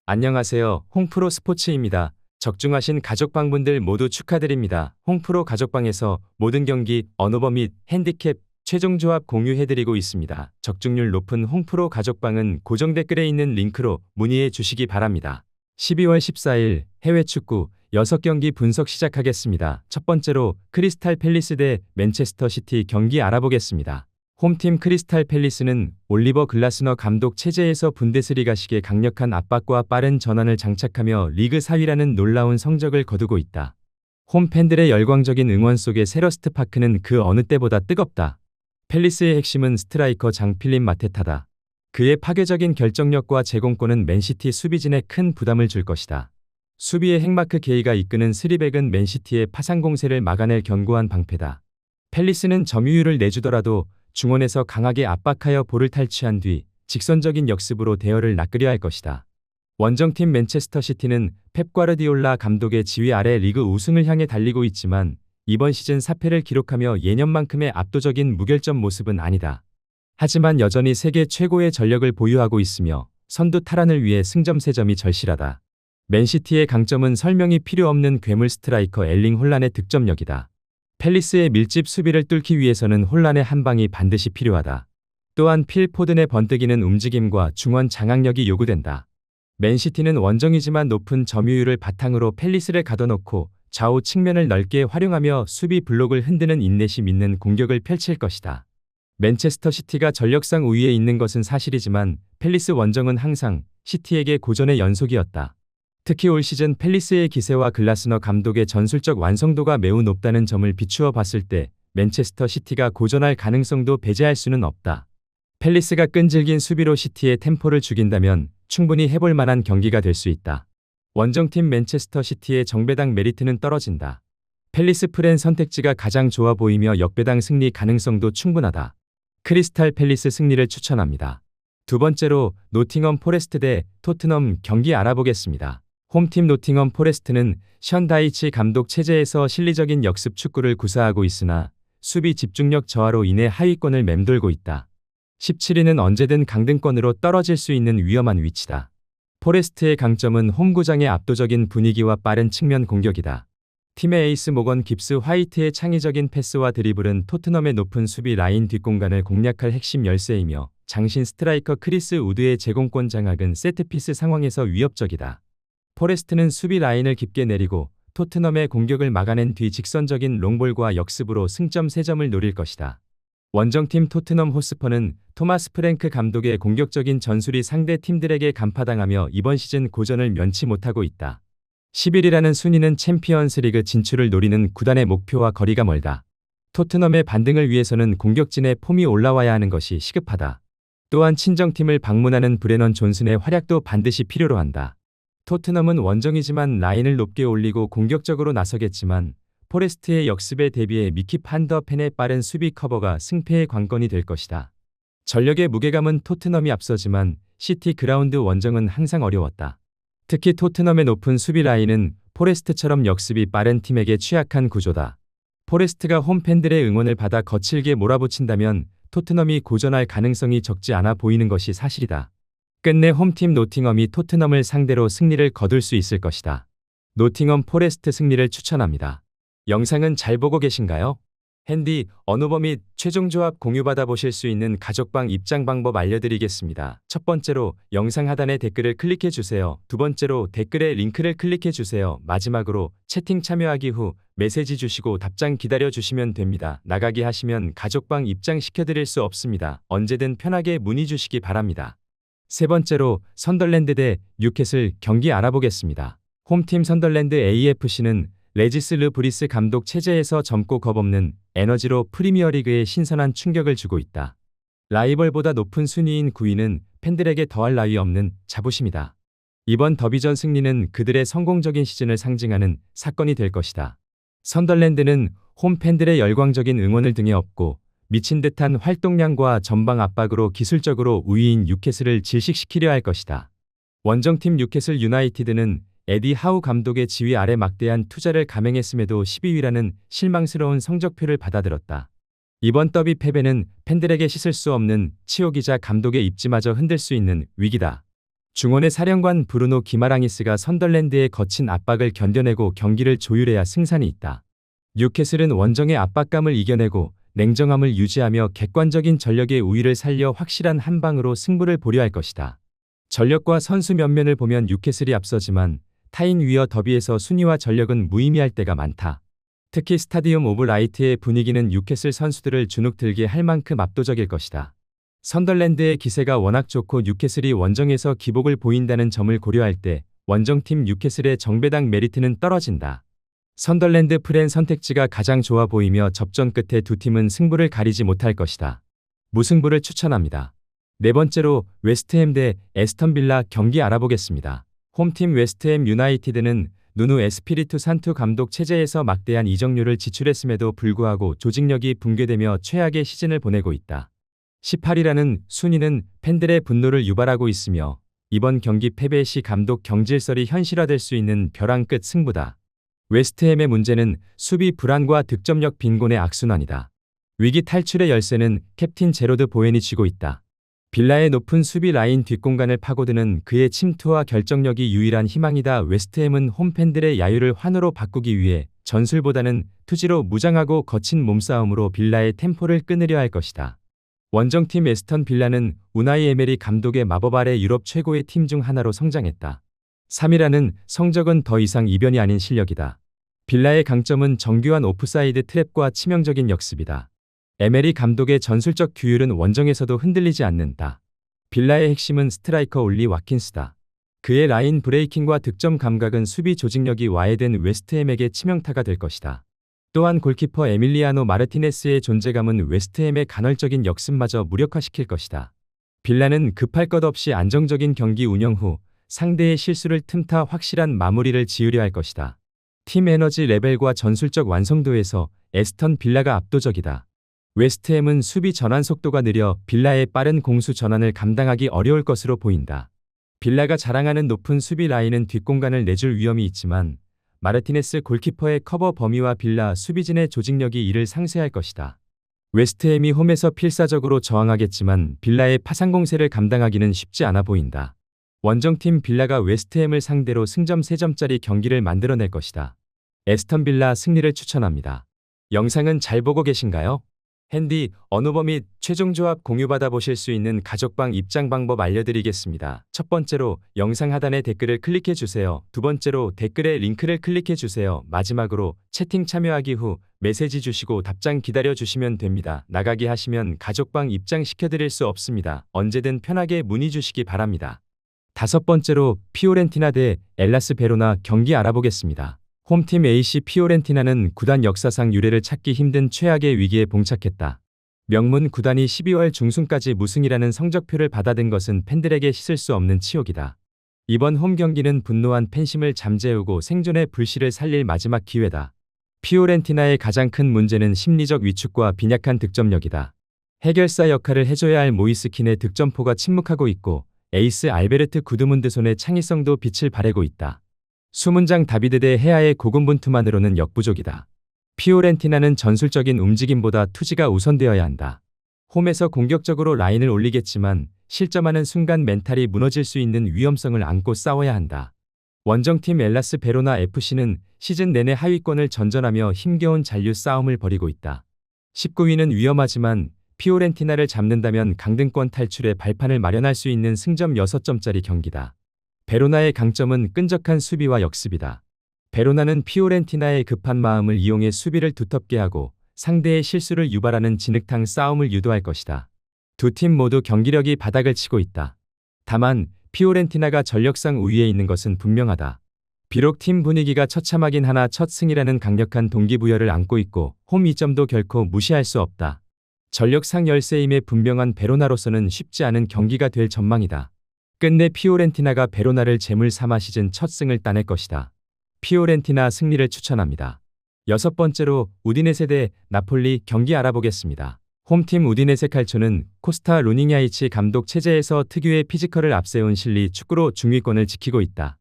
안녕하세요. 홍프로 스포츠입니다. 적중하신 가족방분들 모두 축하드립니다. 홍프로 가족방에서 모든 경기, 언오버 및 핸디캡, 최종 조합 공유해드리고 있습니다. 적중률 높은 홍프로 가족방은 고정 댓글에 있는 링크로 문의해 주시기 바랍니다. 12월 14일 해외 축구 6경기 분석 시작하겠습니다. 첫 번째로 크리스탈 팰리스 대 맨체스터 시티 경기 알아보겠습니다. 홈팀 크리스탈 팰리스는 올리버 글라스너 감독 체제에서 분데스리가식의 강력한 압박과 빠른 전환을 장착하며 리그 4위라는 놀라운 성적을 거두고 있다. 홈 팬들의 열광적인 응원 속에 셀허스트 파크는 그 어느 때보다 뜨겁다. 팰리스의 핵심은 스트라이커 장필립 마테타다. 그의 파괴적인 결정력과 제공권은 맨시티 수비진에 큰 부담을 줄 것이다. 수비의 핵마크 게이가 이끄는 스리백은 맨시티의 파상 공세를 막아낼 견고한 방패다. 팰리스는 점유율을 내주더라도 중원에서 강하게 압박하여 볼을 탈취한 뒤 직선적인 역습으로 대열을 낚으려 할 것이다. 원정팀 맨체스터 시티는 펩 과르디올라 감독의 지휘 아래 리그 우승을 향해 달리고 있지만 이번 시즌 4패를 기록하며 예년만큼의 압도적인 무결점 모습은 아니다. 하지만 여전히 세계 최고의 전력을 보유하고 있으며 선두 탈환을 위해 승점 3점이 절실하다. 맨시티의 강점은 설명이 필요 없는 괴물 스트라이커 엘링 홀란의 득점력이다. 팰리스의 밀집 수비를 뚫기 위해서는 홀란의 한 방이 반드시 필요하다. 또한 필 포든의 번뜩이는 움직임과 중원 장악력이 요구된다. 맨시티는 원정이지만 높은 점유율을 바탕으로 팰리스를 가둬놓고 좌우 측면을 넓게 활용하며 수비 블록을 흔드는 인내심 있는 공격을 펼칠 것이다. 맨체스터 시티가 전력상 우위에 있는 것은 사실이지만 팰리스 원정은 항상 시티에게 고전의 연속이었다. 특히 올 시즌 팰리스의 기세와 글라스너 감독의 전술적 완성도가 매우 높다는 점을 비추어 봤을 때 맨체스터 시티가 고전할 가능성도 배제할 수는 없다. 팰리스가 끈질긴 수비로 시티의 템포를 죽인다면 충분히 해볼 만한 경기가 될 수 있다. 원정팀 맨체스터 시티의 정배당 메리트는 떨어진다. 팰리스 프랜 선택지가 가장 좋아 보이며 역배당 승리 가능성도 충분하다. 크리스탈 팰리스 승리를 추천합니다. 두 번째로 노팅엄 포레스트 대 토트넘 경기 알아보겠습니다. 홈팀 노팅엄 포레스트는 션 다이치 감독 체제에서 실리적인 역습 축구를 구사하고 있으나 수비 집중력 저하로 인해 하위권을 맴돌고 있다. 17위는 언제든 강등권으로 떨어질 수 있는 위험한 위치다. 포레스트의 강점은 홈구장의 압도적인 분위기와 빠른 측면 공격이다. 팀의 에이스 모건 깁스 화이트의 창의적인 패스와 드리블은 토트넘의 높은 수비 라인 뒷공간을 공략할 핵심 열쇠이며 장신 스트라이커 크리스 우드의 제공권 장악은 세트피스 상황에서 위협적이다. 포레스트는 수비 라인을 깊게 내리고 토트넘의 공격을 막아낸 뒤 직선적인 롱볼과 역습으로 승점 3점을 노릴 것이다. 원정팀 토트넘 호스퍼는 토마스 프랭크 감독의 공격적인 전술이 상대 팀들에게 간파당하며 이번 시즌 고전을 면치 못하고 있다. 11위라는 순위는 챔피언스 리그 진출을 노리는 구단의 목표와 거리가 멀다. 토트넘의 반등을 위해서는 공격진의 폼이 올라와야 하는 것이 시급하다. 또한 친정팀을 방문하는 브레넌 존슨의 활약도 반드시 필요로 한다. 토트넘은 원정이지만 라인을 높게 올리고 공격적으로 나서겠지만 포레스트의 역습에 대비해 미키 판더 펜의 빠른 수비 커버가 승패의 관건이 될 것이다. 전력의 무게감은 토트넘이 앞서지만 시티 그라운드 원정은 항상 어려웠다. 특히 토트넘의 높은 수비 라인은 포레스트처럼 역습이 빠른 팀에게 취약한 구조다. 포레스트가 홈팬들의 응원을 받아 거칠게 몰아붙인다면 토트넘이 고전할 가능성이 적지 않아 보이는 것이 사실이다. 끝내 홈팀 노팅엄이 토트넘을 상대로 승리를 거둘 수 있을 것이다. 노팅엄 포레스트 승리를 추천합니다. 영상은 잘 보고 계신가요? 핸디, 언오버 및 최종 조합 공유받아 보실 수 있는 가족방 입장 방법 알려드리겠습니다. 첫 번째로 영상 하단에 댓글을 클릭해 주세요. 두 번째로 댓글에 링크를 클릭해 주세요. 마지막으로 채팅 참여하기 후 메시지 주시고 답장 기다려 주시면 됩니다. 나가기 하시면 가족방 입장 시켜드릴 수 없습니다. 언제든 편하게 문의 주시기 바랍니다. 세 번째로 선덜랜드 대 뉴캐슬 경기 알아보겠습니다. 홈팀 선덜랜드 AFC는 레지스 르 브리스 감독 체제에서 젊고 겁없는 에너지로 프리미어리그에 신선한 충격을 주고 있다. 라이벌보다 높은 순위인 9위는 팬들에게 더할 나위 없는 자부심이다. 이번 더비전 승리는 그들의 성공적인 시즌을 상징하는 사건이 될 것이다. 선덜랜드는 홈 팬들의 열광적인 응원을 등에 업고 미친 듯한 활동량과 전방 압박으로 기술적으로 우위인 뉴캐슬을 질식시키려 할 것이다. 원정팀 뉴캐슬 유나이티드는 에디 하우 감독의 지휘 아래 막대한 투자를 감행했음에도 12위라는 실망스러운 성적표를 받아들었다. 이번 더비 패배는 팬들에게 씻을 수 없는 치욕이자 감독의 입지마저 흔들 수 있는 위기다. 중원의 사령관 브루노 기마랑이스가 선덜랜드의 거친 압박을 견뎌내고 경기를 조율해야 승산이 있다. 뉴캐슬은 원정의 압박감을 이겨내고 냉정함을 유지하며 객관적인 전력의 우위를 살려 확실한 한 방으로 승부를 보려 할 것이다. 전력과 선수 면면을 보면 뉴캐슬이 앞서지만 타인 위어 더비에서 순위와 전력은 무의미할 때가 많다. 특히 스타디움 오브 라이트의 분위기는 뉴캐슬 선수들을 주눅들게 할 만큼 압도적일 것이다. 선덜랜드의 기세가 워낙 좋고 뉴캐슬이 원정에서 기복을 보인다는 점을 고려할 때 원정팀 뉴캐슬의 정배당 메리트는 떨어진다. 선덜랜드 프렌 선택지가 가장 좋아 보이며 접전 끝에 두 팀은 승부를 가리지 못할 것이다. 무승부를 추천합니다. 네 번째로 웨스트햄 대 에스턴 빌라 경기 알아보겠습니다. 홈팀 웨스트햄 유나이티드는 누누 에스피리투 산투 감독 체제에서 막대한 이적료를 지출했음에도 불구하고 조직력이 붕괴되며 최악의 시즌을 보내고 있다. 18위라는 순위는 팬들의 분노를 유발하고 있으며 이번 경기 패배 시 감독 경질설이 현실화될 수 있는 벼랑 끝 승부다. 웨스트햄의 문제는 수비 불안과 득점력 빈곤의 악순환이다. 위기 탈출의 열쇠는 캡틴 제로드 보웬이 쥐고 있다. 빌라의 높은 수비 라인 뒷공간을 파고드는 그의 침투와 결정력이 유일한 희망이다. 웨스트햄은 홈팬들의 야유를 환호로 바꾸기 위해 전술보다는 투지로 무장하고 거친 몸싸움으로 빌라의 템포를 끊으려 할 것이다. 원정팀 에스턴 빌라는 우나이 에메리 감독의 마법 아래 유럽 최고의 팀 중 하나로 성장했다. 3위라는 성적은 더 이상 이변이 아닌 실력이다. 빌라의 강점은 정교한 오프사이드 트랩과 치명적인 역습이다. 에메리 감독의 전술적 규율은 원정에서도 흔들리지 않는다. 빌라의 핵심은 스트라이커 올리 와킨스다. 그의 라인 브레이킹과 득점 감각은 수비 조직력이 와해된 웨스트햄에게 치명타가 될 것이다. 또한 골키퍼 에밀리아노 마르티네스의 존재감은 웨스트햄의 간헐적인 역습마저 무력화시킬 것이다. 빌라는 급할 것 없이 안정적인 경기 운영 후 상대의 실수를 틈타 확실한 마무리를 지으려 할 것이다. 팀 에너지 레벨과 전술적 완성도에서 에스턴 빌라가 압도적이다. 웨스트햄은 수비 전환 속도가 느려 빌라의 빠른 공수 전환을 감당하기 어려울 것으로 보인다. 빌라가 자랑하는 높은 수비 라인은 뒷공간을 내줄 위험이 있지만 마르티네스 골키퍼의 커버 범위와 빌라 수비진의 조직력이 이를 상쇄할 것이다. 웨스트햄이 홈에서 필사적으로 저항하겠지만 빌라의 파상 공세를 감당하기는 쉽지 않아 보인다. 원정팀 빌라가 웨스트햄을 상대로 승점 3점짜리 경기를 만들어낼 것이다. 에스턴 빌라 승리를 추천합니다. 영상은 잘 보고 계신가요? 핸디, 언어버 및 최종 조합 공유받아 보실 수 있는 가족방 입장 방법 알려드리겠습니다. 첫 번째로 영상 하단의 댓글을 클릭해 주세요. 두 번째로 댓글에 링크를 클릭해 주세요. 마지막으로 채팅 참여하기 후 메시지 주시고 답장 기다려 주시면 됩니다. 나가기 하시면 가족방 입장 시켜드릴 수 없습니다. 언제든 편하게 문의 주시기 바랍니다. 다섯 번째로 피오렌티나 대 엘라스 베로나 경기 알아보겠습니다. 홈팀 AC 피오렌티나는 구단 역사상 유례를 찾기 힘든 최악의 위기에 봉착했다. 명문 구단이 12월 중순까지 무승이라는 성적표를 받아든 것은 팬들에게 씻을 수 없는 치욕이다. 이번 홈 경기는 분노한 팬심을 잠재우고 생존의 불씨를 살릴 마지막 기회다. 피오렌티나의 가장 큰 문제는 심리적 위축과 빈약한 득점력이다. 해결사 역할을 해줘야 할 모이스킨의 득점포가 침묵하고 있고 에이스 알베르트 구드문드손의 창의성도 빛을 발하고 있다. 수문장 다비드 대 헤아의 고군분투만으로는 역부족이다. 피오렌티나는 전술적인 움직임보다 투지가 우선되어야 한다. 홈에서 공격적으로 라인을 올리겠지만 실점하는 순간 멘탈이 무너질 수 있는 위험성을 안고 싸워야 한다. 원정팀 엘라스 베로나 FC는 시즌 내내 하위권을 전전하며 힘겨운 잔류 싸움을 벌이고 있다. 19위는 위험하지만 피오렌티나를 잡는다면 강등권 탈출의 발판을 마련할 수 있는 승점 6점짜리 경기다. 베로나의 강점은 끈적한 수비와 역습이다. 베로나는 피오렌티나의 급한 마음을 이용해 수비를 두텁게 하고 상대의 실수를 유발하는 진흙탕 싸움을 유도할 것이다. 두 팀 모두 경기력이 바닥을 치고 있다. 다만 피오렌티나가 전력상 우위에 있는 것은 분명하다. 비록 팀 분위기가 처참하긴 하나 첫 승이라는 강력한 동기부여를 안고 있고 홈 2점도 결코 무시할 수 없다. 전력상 열세임에 분명한 베로나로서는 쉽지 않은 경기가 될 전망이다. 끝내 피오렌티나가 베로나를 제물 삼아 시즌 첫 승을 따낼 것이다. 피오렌티나 승리를 추천합니다. 여섯 번째로 우디네세 대 나폴리 경기 알아보겠습니다. 홈팀 우디네세 칼초는 코스타 루니냐이치 감독 체제에서 특유의 피지컬을 앞세운 실리 축구로 중위권을 지키고 있다.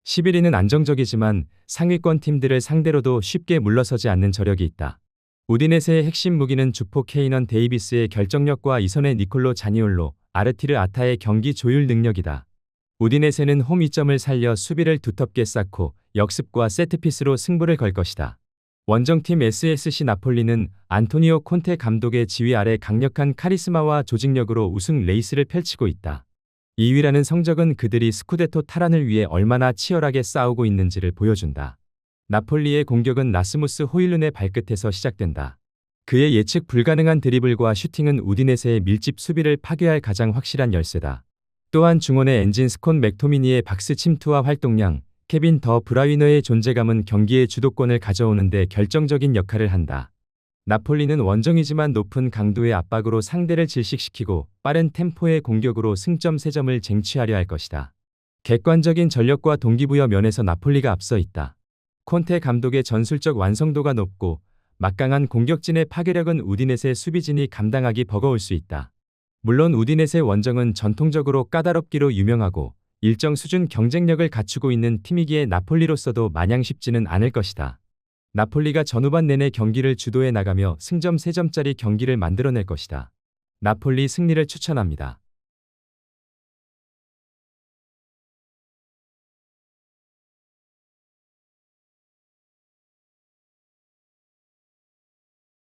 11위는 안정적이지만 상위권 팀들을 상대로도 쉽게 물러서지 않는 저력이 있다. 우디네세의 핵심 무기는 주포 케이넌 데이비스의 결정력과 이선의 니콜로 자니올로, 아르티르 아타의 경기 조율 능력이다. 우디네세는 홈 이점을 살려 수비를 두텁게 쌓고 역습과 세트피스로 승부를 걸 것이다. 원정팀 SSC 나폴리는 안토니오 콘테 감독의 지휘 아래 강력한 카리스마와 조직력으로 우승 레이스를 펼치고 있다. 2위라는 성적은 그들이 스쿠데토 탈환을 위해 얼마나 치열하게 싸우고 있는지를 보여준다. 나폴리의 공격은 라스무스 호일룬의 발끝에서 시작된다. 그의 예측 불가능한 드리블과 슈팅은 우디네세의 밀집 수비를 파괴할 가장 확실한 열쇠다. 또한 중원의 엔진 스콘 맥토미니의 박스 침투와 활동량, 케빈 더 브라위너의 존재감은 경기의 주도권을 가져오는 데 결정적인 역할을 한다. 나폴리는 원정이지만 높은 강도의 압박으로 상대를 질식시키고 빠른 템포의 공격으로 승점 3점을 쟁취하려 할 것이다. 객관적인 전력과 동기부여 면에서 나폴리가 앞서 있다. 콘테 감독의 전술적 완성도가 높고 막강한 공격진의 파괴력은 우디네세 수비진이 감당하기 버거울 수 있다. 물론 우디네세 원정은 전통적으로 까다롭기로 유명하고 일정 수준 경쟁력을 갖추고 있는 팀이기에 나폴리로서도 마냥 쉽지는 않을 것이다. 나폴리가 전후반 내내 경기를 주도해 나가며 승점 3점짜리 경기를 만들어낼 것이다. 나폴리 승리를 추천합니다.